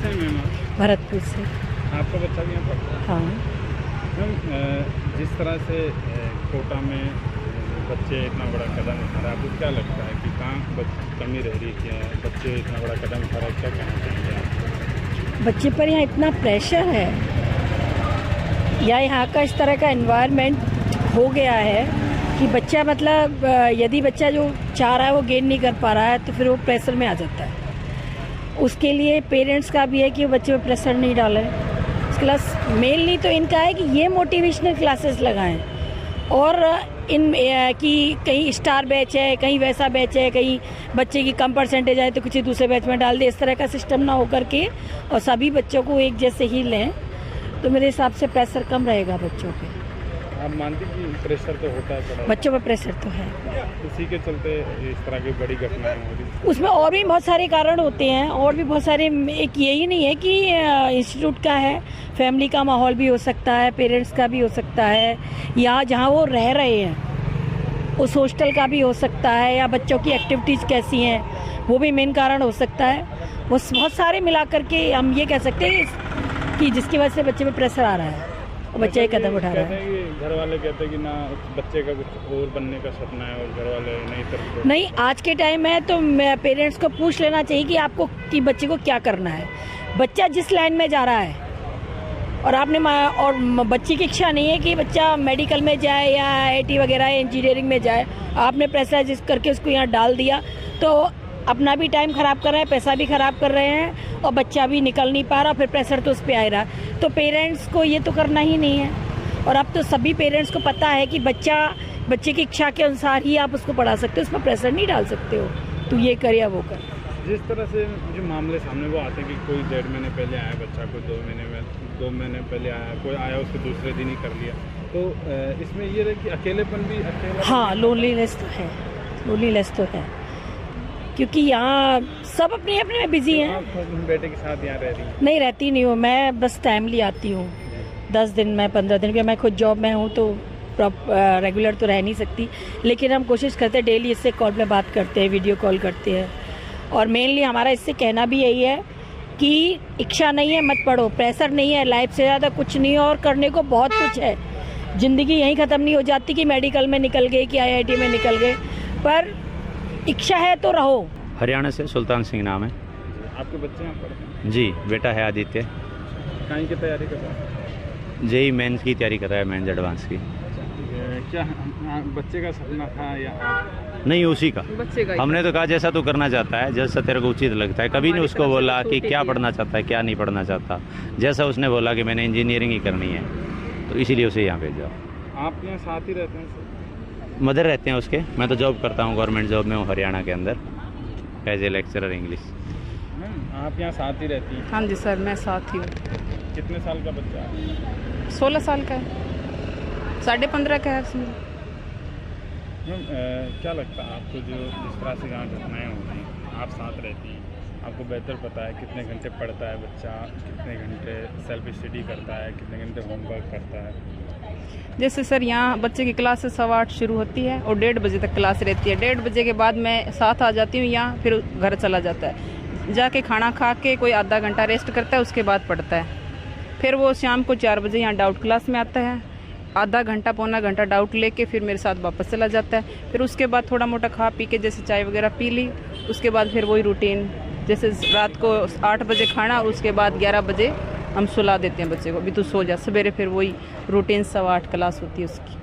से हैं मैम आप? भरतपुर से। आपका बच्चा भी यहाँ पढ़ता है? हाँ। मैम जिस तरह से कोटा में बच्चे इतना बड़ा कदम उठा रहे हैं, आपको क्या लगता है कि कहाँ कमी रह रही है? बच्चे इतना बड़ा कदम उठा रहे हैं, क्या कहना चाहेंगे आप? बच्चे पर यहाँ इतना प्रेशर है या यहाँ का इस तरह का एनवायरनमेंट हो गया है कि बच्चा मतलब यदि बच्चा जो चाह रहा है वो गेन नहीं कर पा रहा है तो फिर वो प्रेशर में आ जाता है। उसके लिए पेरेंट्स का भी है कि वो बच्चे पर प्रेशर नहीं डालें। क्लास मेनली तो इनका है कि ये मोटिवेशनल क्लासेस लगाएं और इन कि कहीं स्टार बैच है, कहीं वैसा बैच है, कहीं बच्चे की कम परसेंटेज आए तो कुछ दूसरे बैच में डाल दे, इस तरह का सिस्टम ना हो करके और सभी बच्चों को एक जैसे ही लें तो मेरे हिसाब से प्रेशर कम रहेगा बच्चों पे। आप मानते कि प्रेशर तो होता है पढ़ाई? बच्चों पर प्रेशर तो है, इसी के चलते इस तरह की बड़ी घटनाएं हो रही। उसमें और भी बहुत सारे कारण होते हैं और भी बहुत सारे, एक यही नहीं है कि इंस्टीट्यूट का है, फैमिली का माहौल भी हो सकता है, पेरेंट्स का भी हो सकता है, या जहाँ वो रह रहे हैं उस हॉस्टल का भी हो सकता है, या बच्चों की एक्टिविटीज़ कैसी हैं वो भी मेन कारण हो सकता है। वो बहुत सारे मिला करके हम ये कह सकते हैं कि जिसकी वजह से बच्चे में प्रेशर आ रहा है, बच्चा एक कदम उठा रहा है। घर वाले कहते हैं कि ना बच्चे का कुछ और बनने का सपना है और घर वाले नहीं। आज के टाइम में तो पेरेंट्स को पूछ लेना चाहिए कि आपको कि बच्चे को क्या करना है। बच्चा जिस लाइन में जा रहा है और आपने और बच्चे की इच्छा नहीं है कि बच्चा मेडिकल में जाए या IIT वगैरह इंजीनियरिंग में जाए, आपने प्रेशराइज करके उसको यहाँ डाल दिया तो अपना भी टाइम ख़राब कर रहे हैं, पैसा भी ख़राब कर रहे हैं और बच्चा भी निकल नहीं पा रहा, फिर प्रेशर तो उस पर आ रहा। तो पेरेंट्स को ये तो करना ही नहीं है। और अब तो सभी पेरेंट्स को पता है कि बच्चे की इच्छा के अनुसार ही आप उसको पढ़ा सकते हो, उस पर प्रेशर नहीं डाल सकते हो तो ये कर या वो कर। जिस तरह से जो मामले सामने वो आते हैं कि कोई 1.5 महीने पहले आया बच्चा, कोई 2 महीने पहले आया, कोई आया उसके दूसरे दिन ही कर लिया, तो इसमें ये रहे कि अकेलेपन भी हाँ, लोनलीनेस तो है क्योंकि यहाँ सब अपने अपने में बिजी हैं। बेटे के साथ यहाँ रह रही है? नहीं, रहती नहीं हूँ मैं, बस टाइमली आती हूँ 10 दिन में 15 दिन, मैं खुद जॉब में हूँ तो रेगुलर तो रह नहीं सकती, लेकिन हम कोशिश करते हैं डेली इससे कॉल पे बात करते हैं, वीडियो कॉल करते हैं। और मेनली हमारा इससे कहना भी यही है कि इच्छा नहीं है मत पढ़ो, प्रेशर नहीं है, लाइफ से ज़्यादा कुछ नहीं है और करने को बहुत कुछ है। ज़िंदगी यहीं ख़त्म नहीं हो जाती कि मेडिकल में निकल गए कि IIT में निकल गए, पर इच्छा है तो रहो। हरियाणा से सुल्तान सिंह नाम है। आपके बच्चे यहाँ पढ़ते हैं? जी, बेटा है आदित्य। कहीं की तैयारी कर रहा है? JEE मेंस की तैयारी कर रहा है, मेंस एडवांस की। क्या बच्चे का सपना था या नहीं उसी का? बच्चे का हमने तो कहा जैसा तू करना चाहता है, जैसा तेरे को उचित लगता है। कभी नहीं उसको बोला कि क्या पढ़ना चाहता है क्या नहीं पढ़ना चाहता। जैसा उसने बोला कि मैंने इंजीनियरिंग ही करनी है तो इसीलिए उसे यहाँ भेजा। आप यहाँ साथ ही रहते हैं? मदर रहते हैं उसके, मैं तो जॉब करता हूँ, गवर्नमेंट जॉब में हूँ हरियाणा के अंदर एज ए लेक्चरर इंग्लिश। आप यहाँ साथ ही रहती हैं? हाँ जी सर, मैं साथ ही हूँ। कितने साल का बच्चा है? 16 साल का है, 15.5 का है इसमें। क्या लगता है आपको जो जिस तरह से यहाँ घटनाएँ हो रही हैं, आप साथ रहती हैं, आपको बेहतर पता है कितने घंटे पढ़ता है बच्चा, कितने घंटे सेल्फ स्टडी करता है, कितने घंटे होमवर्क करता है? जैसे सर यहाँ बच्चे की क्लास 8:15 शुरू होती है और 1:30 बजे तक क्लास रहती है। 1:30 बजे के बाद मैं साथ आ जाती हूँ यहाँ, फिर घर चला जाता है, जाके खाना खा के कोई आधा घंटा रेस्ट करता है, उसके बाद पढ़ता है। फिर वो शाम को 4 बजे यहाँ डाउट क्लास में आता है, आधा घंटा पौना घंटा डाउट लेके फिर मेरे साथ वापस चला जाता है। फिर उसके बाद थोड़ा मोटा खा पी के जैसे चाय वगैरह पी ली, उसके बाद फिर वही रूटीन, जैसे रात को 8 बजे खाना और उसके बाद 11 बजे हम सुला देते हैं बच्चे को, भी तू सो जा। सवेरे फिर वही रूटीन 8:15 क्लास होती है उसकी।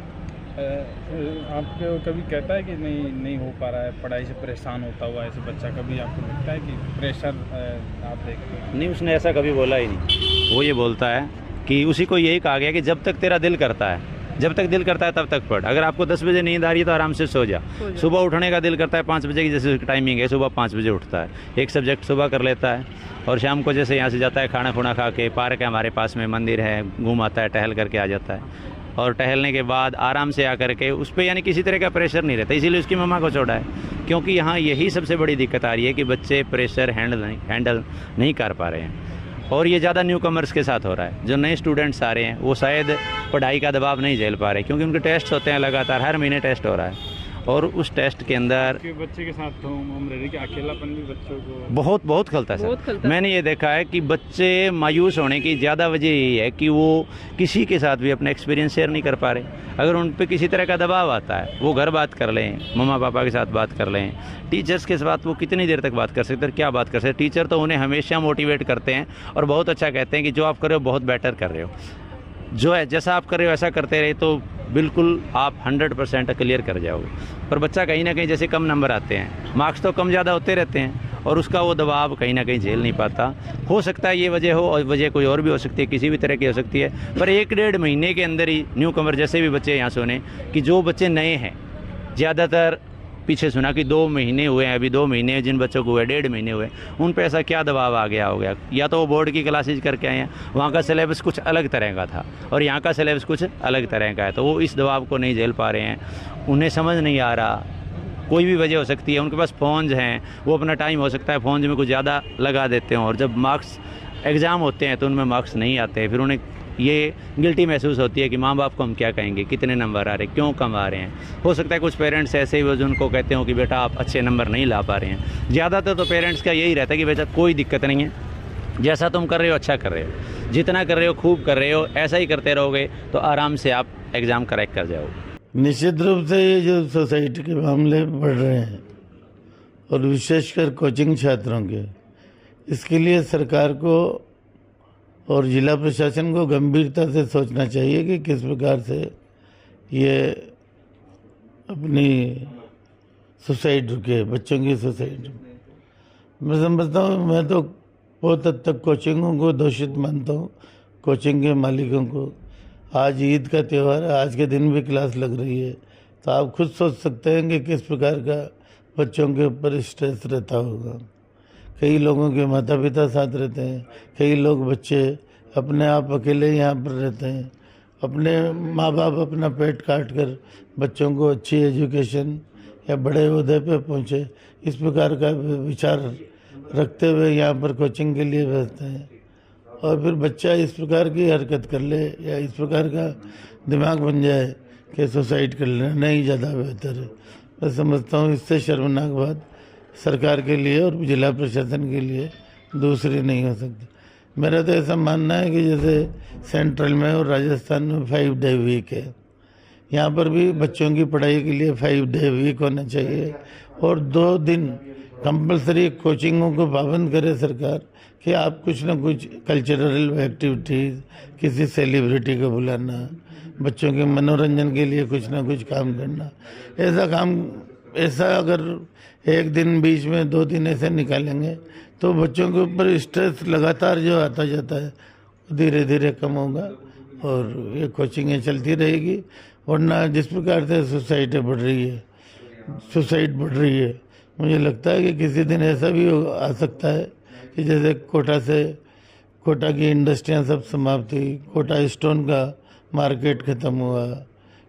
आपको कभी कहता है कि नहीं हो पा रहा है, पढ़ाई से परेशान होता हुआ ऐसे बच्चा, कभी आपको लगता है कि प्रेशर आप देखते हैं? नहीं, उसने ऐसा कभी बोला ही नहीं। वो ये बोलता है कि उसी को यही कहा गया कि जब तक तेरा दिल करता है, जब तक दिल करता है तब तक पढ़। अगर आपको 10 बजे नींद आ रही है तो आराम से सो जा। सुबह उठने का दिल करता है 5 बजे की जैसे टाइमिंग है, सुबह 5 बजे उठता है, एक सब्जेक्ट सुबह कर लेता है और शाम को जैसे यहाँ से जाता है खाना खुना खा के, पार्क है हमारे पास में, मंदिर है, घूम आता है, टहल करके आ जाता है और टहलने के बाद आराम से आकर के उस पर यानी किसी तरह का प्रेशर नहीं रहता। इसीलिए उसकी मम्मा को छोड़ा है, क्योंकि यहाँ यही सबसे बड़ी दिक्कत आ रही है कि बच्चे प्रेशर हैंडल नहीं कर पा रहे हैं। और ये ज़्यादा न्यू कमर्स के साथ हो रहा है। जो नए स्टूडेंट्स आ रहे हैं वो शायद पढ़ाई का दबाव नहीं झेल पा रहे, क्योंकि उनके टेस्ट होते हैं लगातार, हर महीने टेस्ट हो रहा है और उस टेस्ट के अंदर कि बच्चे के साथ तो हम रह रहे कि अकेलापन भी बच्चों को बहुत खलता है सर। मैंने ये देखा है कि बच्चे मायूस होने की ज़्यादा वजह यही है कि वो किसी के साथ भी अपना एक्सपीरियंस शेयर नहीं कर पा रहे। अगर उन पे किसी तरह का दबाव आता है, वो घर बात कर लें, मम्मा पापा के साथ बात कर लें, टीचर्स के साथ वो कितनी देर तक बात कर सकते हैं, क्या बात कर सकते हैं। टीचर तो उन्हें हमेशा मोटिवेट करते हैं और बहुत अच्छा कहते हैं कि जो आप कर रहे हो बहुत बेटर कर रहे हो, जो है जैसा आप कर रहे हो ऐसा करते रहे तो बिल्कुल आप 100% क्लियर कर जाओगे। पर बच्चा कहीं ना कहीं जैसे कम नंबर आते हैं, मार्क्स तो कम ज़्यादा होते रहते हैं और उसका वो दबाव कहीं ना कहीं झेल नहीं पाता। हो सकता है ये वजह हो और वजह कोई और भी हो सकती है, किसी भी तरह की हो सकती है। पर 1-1.5 महीने के अंदर ही न्यू कमर जैसे भी बच्चे यहाँ सुने कि जो बच्चे नए हैं, ज़्यादातर पीछे सुना कि 2 महीने हुए हैं, अभी 2 महीने जिन बच्चों को हुए, 1.5 महीने हुए, उन पे ऐसा क्या दबाव आ गया हो गया। या तो वो बोर्ड की क्लासेज करके आए हैं, वहाँ का सिलेबस कुछ अलग तरह का था और यहाँ का सिलेबस कुछ अलग तरह का है, तो वो इस दबाव को नहीं झेल पा रहे हैं, उन्हें समझ नहीं आ रहा। कोई भी वजह हो सकती है, उनके पास फ़ोन्स हैं, वो अपना टाइम हो सकता है फ़ोन में कुछ ज़्यादा लगा देते हैं और जब मार्क्स एग्ज़ाम होते हैं तो उनमें मार्क्स नहीं आते, फिर उन्हें ये गिल्टी महसूस होती है कि माँ बाप को हम क्या कहेंगे, कितने नंबर आ रहे हैं, क्यों कम आ रहे हैं। हो सकता है कुछ पेरेंट्स ऐसे ही वो जिनको कहते हो कि बेटा आप अच्छे नंबर नहीं ला पा रहे हैं। ज़्यादातर तो पेरेंट्स का यही रहता है कि बेटा कोई दिक्कत नहीं है, जैसा तुम कर रहे हो अच्छा कर रहे हो, जितना कर रहे हो खूब कर रहे हो, ऐसा ही करते रहोगे तो आराम से आप एग्ज़ाम क्रैक कर जाओगे। निश्चित रूप से ये जो सोसाइटी के मामले बढ़ रहे हैं और विशेषकर कोचिंग छात्रों के, इसके लिए सरकार को और जिला प्रशासन को गंभीरता से सोचना चाहिए कि किस प्रकार से ये अपनी सुसाइड रुके, बच्चों की सुसाइड। मैं समझता हूँ, मैं तो बहुत हद तक कोचिंगों को दोषित मानता हूँ, कोचिंग के मालिकों को। आज ईद का त्यौहार है, आज के दिन भी क्लास लग रही है, तो आप खुद सोच सकते हैं कि किस प्रकार का बच्चों के ऊपर स्ट्रेस रहता होगा। कई लोगों के माता पिता साथ रहते हैं, कई लोग बच्चे अपने आप अकेले यहाँ पर रहते हैं, अपने माँ बाप अपना पेट काट कर बच्चों को अच्छी एजुकेशन या बड़े ओहदे पे पहुँचे, इस प्रकार का विचार रखते हुए यहाँ पर कोचिंग के लिए भेजते हैं और फिर बच्चा इस प्रकार की हरकत कर ले या इस प्रकार का दिमाग बन जाए कि सुसाइड कर लेना नहीं ज़्यादा बेहतर है। मैं समझता हूँ इससे शर्मनाक बात सरकार के लिए और जिला प्रशासन के लिए दूसरी नहीं हो सकती। मेरा तो ऐसा मानना है कि जैसे सेंट्रल में और राजस्थान में 5 डे वीक है, यहाँ पर भी बच्चों की पढ़ाई के लिए 5 डे वीक होना चाहिए और 2 दिन कंपलसरी कोचिंगों को पाबंद करे सरकार कि आप कुछ न कुछ कल्चरल एक्टिविटीज़, किसी सेलिब्रिटी को बुलाना, बच्चों के मनोरंजन के लिए कुछ न कुछ काम करना। ऐसा अगर एक दिन बीच में 2 दिन ऐसे निकालेंगे तो बच्चों के ऊपर स्ट्रेस लगातार जो आता जाता है धीरे धीरे कम होगा और ये कोचिंगें चलती रहेगी। वरना जिस प्रकार से सुसाइड बढ़ रही है, मुझे लगता है कि किसी दिन ऐसा भी आ सकता है कि जैसे कोटा की इंडस्ट्रियां सब समाप्त हुई, कोटा स्टोन का मार्केट ख़त्म हुआ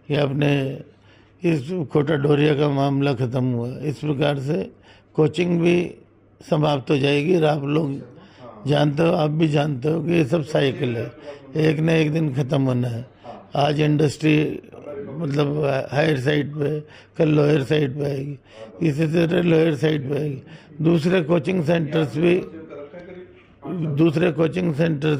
या अपने इस कोटा डोरिया का मामला ख़त्म हुआ, इस प्रकार से कोचिंग भी समाप्त हो जाएगी। और आप लोग जानते हो, आप भी जानते हो कि ये सब साइकिल है, एक न एक दिन ख़त्म होना है। आज इंडस्ट्री मतलब हायर साइड पे, कल लोअर साइड पे आएगी, इसी तरह लोअर साइड पे आएगी। दूसरे कोचिंग सेंटर्स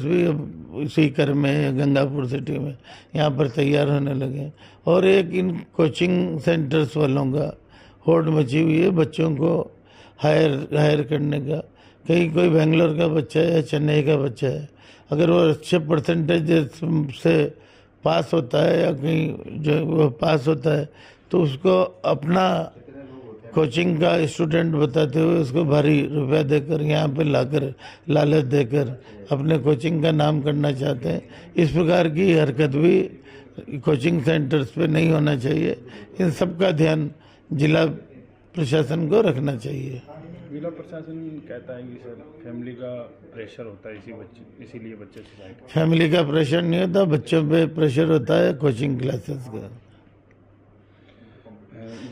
भी अब सीकर में, गंगापुर सिटी में यहाँ पर तैयार होने लगे और एक इन कोचिंग सेंटर्स वालों का होड़ मची हुई है बच्चों को हायर करने का। कहीं कोई बेंगलोर का बच्चा है या चेन्नई का बच्चा है, अगर वो अच्छे परसेंटेज से पास होता है या कहीं जो वो पास होता है तो उसको अपना कोचिंग का स्टूडेंट बताते हुए उसको भारी रुपया देकर यहाँ पे लाकर लालच देकर अपने कोचिंग का नाम करना चाहते हैं। इस प्रकार की हरकत भी कोचिंग सेंटर्स पे नहीं होना चाहिए। इन सब का ध्यान जिला प्रशासन को रखना चाहिए। जिला प्रशासन कहता है कि सर फैमिली का प्रेशर होता है इसीलिए बच्चे सुसाइड। फैमिली का प्रेशर नहीं होता, बच्चों पे प्रेशर होता है कोचिंग क्लासेस का।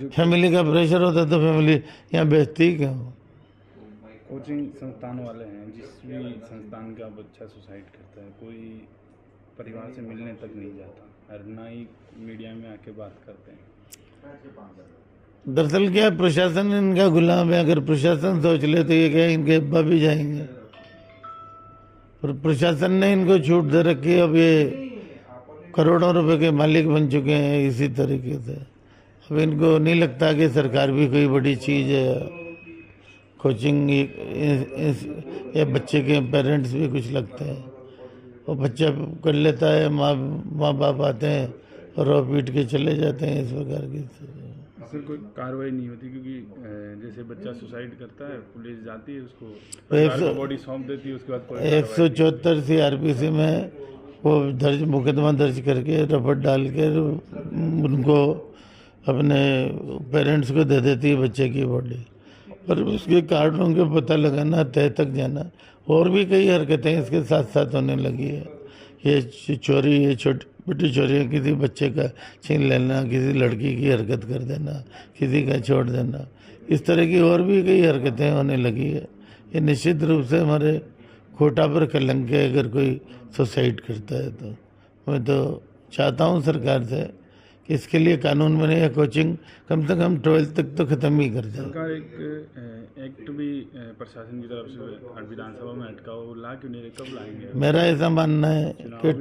फैमिली का प्रेशर होता तो फैमिली यहाँ बेचती क्यों? कोचिंग संस्थान वाले हैं, जिस भी संस्थान का बच्चा सुसाइड करता है कोई परिवार से मिलने तक नहीं जाता और ना ही मीडिया में आके बात करते हैं। दरअसल क्या है, प्रशासन इनका गुलाम है। अगर प्रशासन सोच ले तो ये क्या इनके अब्बा भी जाएंगे, पर प्रशासन ने इनको छूट दे रखी है। अब ये करोड़ों रुपए के मालिक बन चुके हैं इसी तरीके से। अब इनको नहीं लगता कि सरकार भी कोई बड़ी चीज़ है, कोचिंग या बच्चे के पेरेंट्स भी कुछ लगते हैं। वो बच्चा कर लेता है, माँ बाप आते हैं और रो पीट के चले जाते हैं। इस प्रकार की सर कोई कार्रवाई नहीं होती, क्योंकि जैसे बच्चा सुसाइड करता है, पुलिस जाती है, उसको बॉडी सौंप देती है, उसके बाद 174 CRPC में वो मुकदमा दर्ज करके रपट डाल के उनको अपने पेरेंट्स को दे देती है बच्चे की बॉडी। पर उसके कारणों के पता लगाना, तय तक जाना, और भी कई हरकतें इसके साथ साथ होने लगी है। ये चोरी, ये छोटी छोटी चोरियाँ, किसी बच्चे का छीन लेना, किसी लड़की की हरकत कर देना, किसी का छोड़ देना, इस तरह की और भी कई हरकतें होने लगी है। ये निश्चित रूप से हमारे कोटा पर कलंक है अगर कोई सुसाइड करता है तो। मैं तो चाहता हूँ सरकार से कि इसके लिए कानून बने या कोचिंग कम से कम 12th तक तो ख़त्म ही कर जाए। सरकार एक एक्ट भी प्रशासन की तरफ से विधानसभा में अटका, वो ला क्यों नहीं, कब लाएंगे? मेरा ऐसा मानना है कि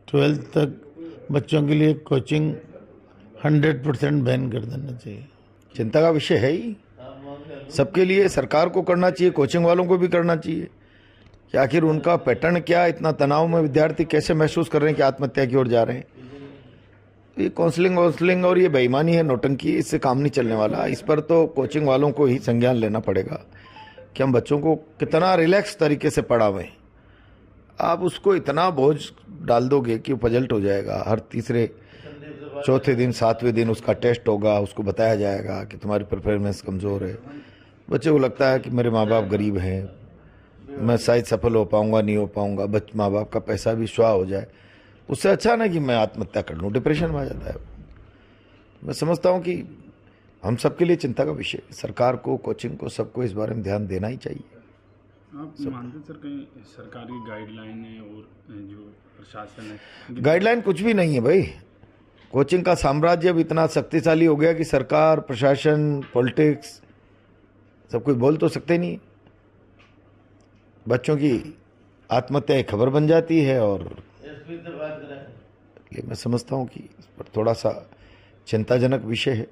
12th तक बच्चों के लिए कोचिंग 100% बैन कर देना चाहिए। चिंता का विषय है ही सबके लिए, सरकार को करना चाहिए, कोचिंग वालों को भी करना चाहिए कि आखिर उनका पैटर्न क्या, इतना तनाव में विद्यार्थी कैसे महसूस कर रहे हैं कि आत्महत्या की ओर जा रहे हैं। ये काउंसलिंग और ये बेईमानी है, नौटंकी, इससे काम नहीं चलने वाला। इस पर तो कोचिंग वालों को ही संज्ञान लेना पड़ेगा कि हम बच्चों को कितना रिलैक्स तरीके से पढ़ावें। आप उसको इतना बोझ डाल दोगे कि वो पजल्ट हो जाएगा। हर तीसरे चौथे दिन 7वें दिन उसका टेस्ट होगा, उसको बताया जाएगा कि तुम्हारी परफॉर्मेंस कमज़ोर है। बच्चे को लगता है कि मेरे माँ बाप गरीब हैं, मैं शायद सफल हो पाऊंगा, नहीं हो पाऊंगा, माँ बाप का पैसा भी स्वाह हो जाए। उससे अच्छा ना कि मैं आत्महत्या कर लूँ, डिप्रेशन में आ जाता है। मैं समझता हूँ कि हम सबके लिए चिंता का विषय, सरकार को, कोचिंग को, सबको इस बारे में ध्यान देना ही चाहिए। आप मानते सर कहीं सरकार की गाइडलाइन है और जो प्रशासन है? गाइडलाइन कुछ भी नहीं है भाई। कोचिंग का साम्राज्य अब इतना शक्तिशाली हो गया कि सरकार, प्रशासन, पॉलिटिक्स सब कोई बोल तो सकते नहीं। बच्चों की आत्महत्या एक खबर बन जाती है और ये मैं समझता हूँ कि इस पर थोड़ा सा चिंताजनक विषय है।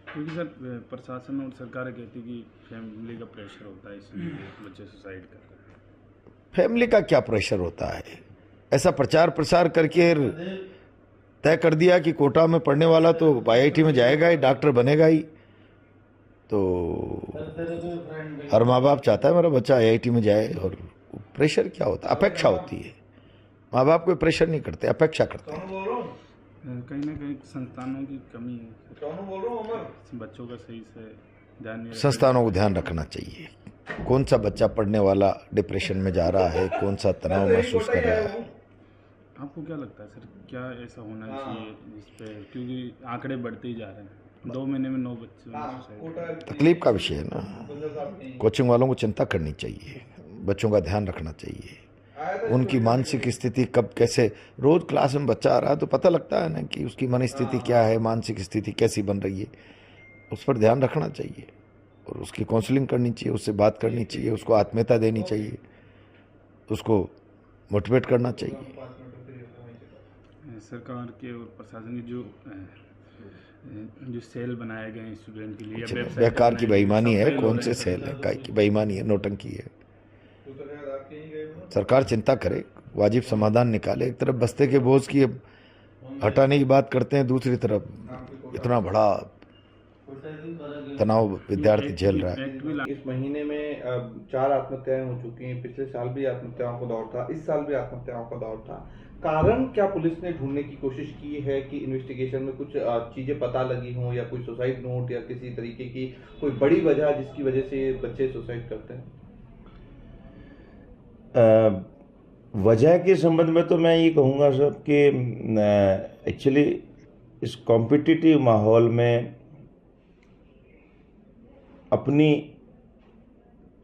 क्योंकि सर प्रशासन और सरकार कहती कि फैमिली का प्रेशर होता है, इसलिए बच्चे सुसाइड करते हैं। फैमिली का क्या प्रेशर होता है? ऐसा प्रचार प्रसार करके तय कर दिया कि कोटा में पढ़ने वाला तो IIT में जाएगा ही, डॉक्टर बनेगा ही। तो हर माँ बाप चाहता है मेरा बच्चा IIT में जाए। और प्रेशर क्या होता है? अपेक्षा होती है। माँ बाप कोई प्रेशर नहीं करते, अपेक्षा करते हैं। कहीं ना कहीं संस्थानों की कमी है, बच्चों का सही से ध्यान नहीं। संस्थानों को ध्यान रखना चाहिए कौन सा बच्चा पढ़ने वाला डिप्रेशन में जा रहा है, कौन सा तनाव महसूस कर रहा है। आपको क्या लगता है सर, क्या ऐसा होना चाहिए जिस पे, क्योंकि आंकड़े बढ़ते ही जा रहे हैं, 2 महीने में 9 बच्चे। तकलीफ का विषय है ना। कोचिंग वालों को चिंता करनी चाहिए, बच्चों का ध्यान रखना चाहिए, उनकी मानसिक स्थिति कब कैसे। रोज क्लास में बच्चा आ रहा है तो पता लगता है ना कि उसकी मन स्थिति क्या है, मानसिक स्थिति कैसी बन रही है। उस पर ध्यान रखना चाहिए और उसकी काउंसलिंग करनी चाहिए, उससे बात करनी चाहिए, उसको आत्मीयता देनी चाहिए, उसको मोटिवेट करना चाहिए। सरकार के और प्रशासन की जो सेल बनाए गए स्टूडेंट के लिए, बेकार की बेईमानी है। कौन से सेल है? काय की बेईमानी है, नौटंकी है। सरकार चिंता करे, वाजिब समाधान निकाले। एक तरफ बस्ते के बोझ की हटाने की बात करते हैं, दूसरी तरफ इतना बड़ा तनाव विद्यार्थी झेल रहा है। इस महीने में 4 आत्महत्याएं हो चुकी हैं। पिछले साल भी आत्महत्याओं का दौर था, इस साल भी आत्महत्याओं का दौर था। कारण क्या पुलिस ने ढूंढने की कोशिश की है कि इन्वेस्टिगेशन में कुछ चीजें पता लगी हों, या कोई सुसाइड नोट या किसी तरीके की कोई बड़ी वजह जिसकी वजह से बच्चे सुसाइड करते हैं? वजह के संबंध में तो मैं ये कहूँगा सब कि एक्चुअली इस कॉम्पिटिटिव माहौल में अपनी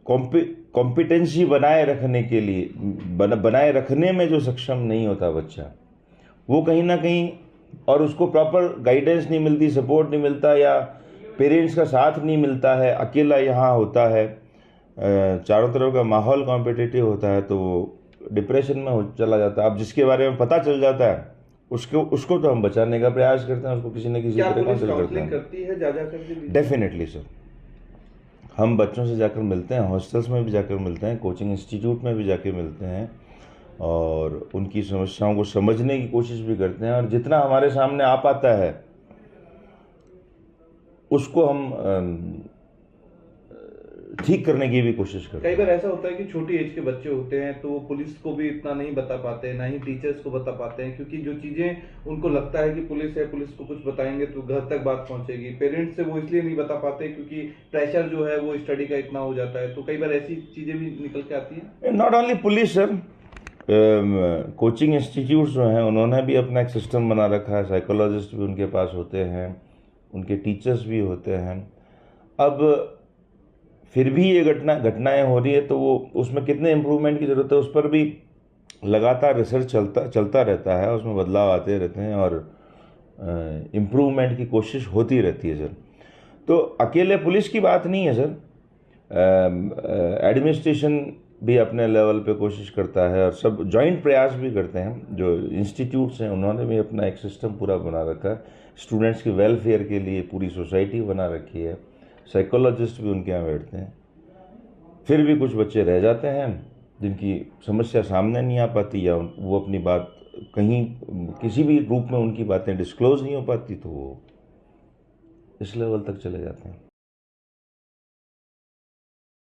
कॉम्पिटेंसी बनाए रखने के लिए बनाए रखने में जो सक्षम नहीं होता बच्चा, वो कहीं ना कहीं, और उसको प्रॉपर गाइडेंस नहीं मिलती, सपोर्ट नहीं मिलता, या पेरेंट्स का साथ नहीं मिलता है, अकेला यहाँ होता है, चारों तरफ का माहौल कॉम्पिटिटिव होता है, तो वो डिप्रेशन में चला जाता है। अब जिसके बारे में पता चल जाता है उसको तो हम बचाने का प्रयास करते हैं, उसको किसी न किसी तरह काउंसिल करते हैं। करती है जा करके? डेफिनेटली सर, हम बच्चों से जाकर मिलते हैं, हॉस्टल्स में भी जाकर मिलते हैं, कोचिंग इंस्टीट्यूट में भी जाकर मिलते हैं और उनकी समस्याओं को समझने की कोशिश भी करते हैं, और जितना हमारे सामने आ पाता है उसको हम ठीक करने की भी कोशिश करते हैं। कई बार ऐसा होता है कि छोटी एज के बच्चे होते हैं तो वो पुलिस को भी इतना नहीं बता पाते, ना ही टीचर्स को बता पाते हैं, क्योंकि जो चीजें उनको लगता है कि पुलिस है, पुलिस को कुछ बताएंगे तो घर तक बात पहुंचेगी। पेरेंट्स से वो इसलिए नहीं बता पाते क्योंकि प्रेशर जो है वो स्टडी का इतना हो जाता है, तो कई बार ऐसी चीजें भी निकल के आती है। Not only police sir, coaching institute जो हैं उन्होंने भी अपना एक सिस्टम बना रखा है, साइकोलॉजिस्ट भी उनके पास होते हैं, उनके टीचर्स भी होते हैं। अब फिर भी ये घटनाएं हो रही है तो वो उसमें कितने इम्प्रूवमेंट की ज़रूरत है उस पर भी लगातार रिसर्च चलता रहता है, उसमें बदलाव आते रहते हैं और इम्प्रूवमेंट की कोशिश होती रहती है सर। तो अकेले पुलिस की बात नहीं है सर, एडमिनिस्ट्रेशन भी अपने लेवल पे कोशिश करता है और सब जॉइंट प्रयास भी करते हैं। जो इंस्टीट्यूट्स हैं उन्होंने भी अपना एक सिस्टम पूरा बना रखा है, स्टूडेंट्स के वेलफेयर के लिए पूरी सोसाइटी बना रखी है, साइकोलॉजिस्ट भी उनके यहाँ बैठते हैं। फिर भी कुछ बच्चे रह जाते हैं जिनकी समस्या सामने नहीं आ पाती या वो अपनी बात कहीं किसी भी रूप में उनकी बातें डिस्क्लोज नहीं हो पाती, तो वो इस लेवल तक चले जाते हैं।